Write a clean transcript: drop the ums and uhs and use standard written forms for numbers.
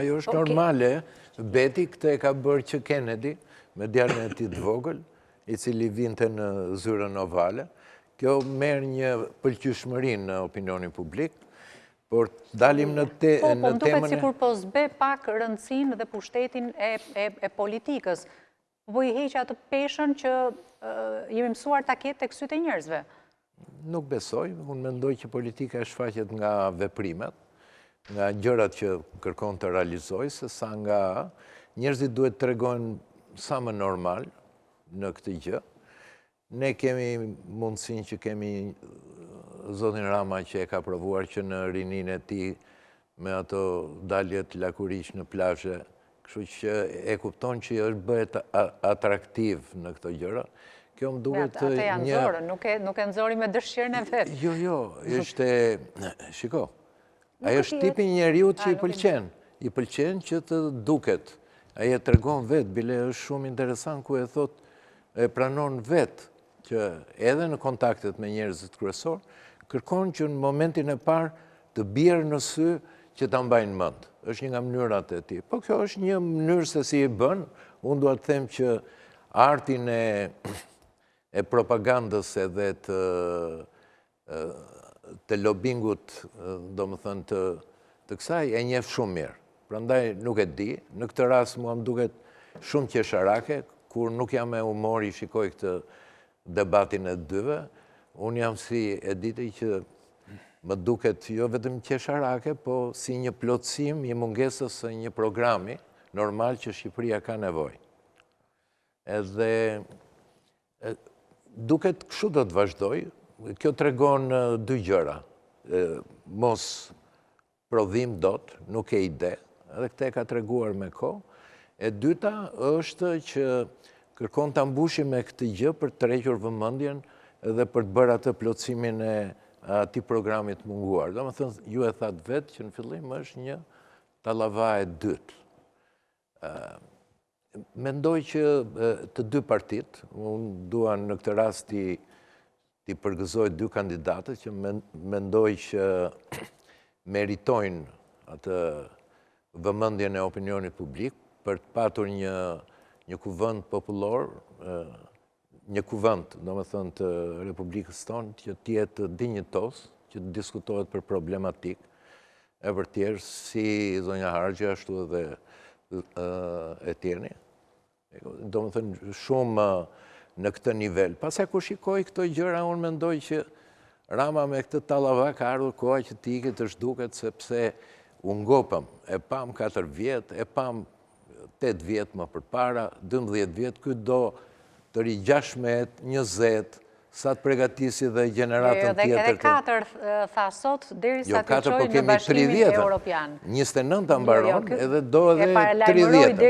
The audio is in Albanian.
ajo është normale. Beti këtë e ka bërë që Kennedy, me djalin e tij të vogël, i cili vinte në zyrën ovale. Kjo merr një pëlqyeshmëri në opinionin publik, por dalim në temën... Po, më duket sikur po zbe pak rëndësinë dhe pushtetin e politikës. Po i heq atë peshën që jemi mësuar ta ketë tek sytë e njerëzve. Nuk besoj, unë mendoj që politika e shfaqet nga veprimet, nga gjërat që kërkon të realizoj, se sa nga njerëzit duhet të tregojnë sa më normal në këtë gjë. Ne kemi mundësinë që kemi zotin Rama që e ka provuar që në rininë e tij me ato daljet lakuriq në plazhe, kështu që e kupton që është bëhet atraktiv në këto gjëra. Kjo më duket një... Ate janë zorë, nuk e nxori me dëshirën e vetë. Jo, ishte... Shiko, ajo është tipi njeriut që i pëlqen. I pëlqen që të duket. Ajo e tregon vetë, bile është shumë interesant ku e thot, e pranon vetë, që edhe në kontaktet me njerëzit kryesor, kërkon që në momentin e parë të bjerë në sy që ta mbajnë mend. Është një nga mënyrat e tij. Po kjo është një mënyrë se si e bën. Unë dua të them që artin e propagandës edhe të lobingut, domethënë të kësaj, e njeh shumë mirë. Prandaj nuk e di, në këtë rast mua më duket shumë qesharake, kur nuk jam me humor i shikoj këtë debatin e dyve. Unë jam si Editi që më duket jo vetëm qesharake, po si një plotësim i mungesës së një programi normal që Shqipëria ka nevojë. Edhe duket kështu do të vazhdoj. Kjo tregon dy gjëra. Mos prodhim dot, nuk e ide, edhe këtë e ka treguar me kohë. E dyta është që kërkon ta mbushim me këtë gjë për të tërhequr vëmendjen edhe për të bërë atë plotësimin e atij programi të munguar. Domethënë, ju e thatë vetë që në fillim është një tallava e dytë. Mendoj që të dy partit, unë dua në këtë rast t'i përgëzoj dy kandidatët që mendoj që meritojnë atë vëmendjen e opinionit publik për të patur një kuvend popullor, një kuvend, domethënë të Republikës tonë, që të jetë dinjitos, që të diskutohet për problematik e vërtetë si zonja Harxha ashtu edhe e tjerë. Domethënë shumë në këtë nivel. Pastaj kur shikoj këto gjëra, unë mendoj që Rama me këtë tallava ka ardhur koha që t'i ikë të zhduket, sepse u ngopëm, e pam 4 vjet, e pam 8 vjet më përpara, 12 vjet, ky do të ri 16, 20, sa të përgatisi dhe gjeneratën tjetër. Edhe 4 tha sot, derisa të çojë në Bashkimin Evropian. 29 mbaron, edhe do edhe 30.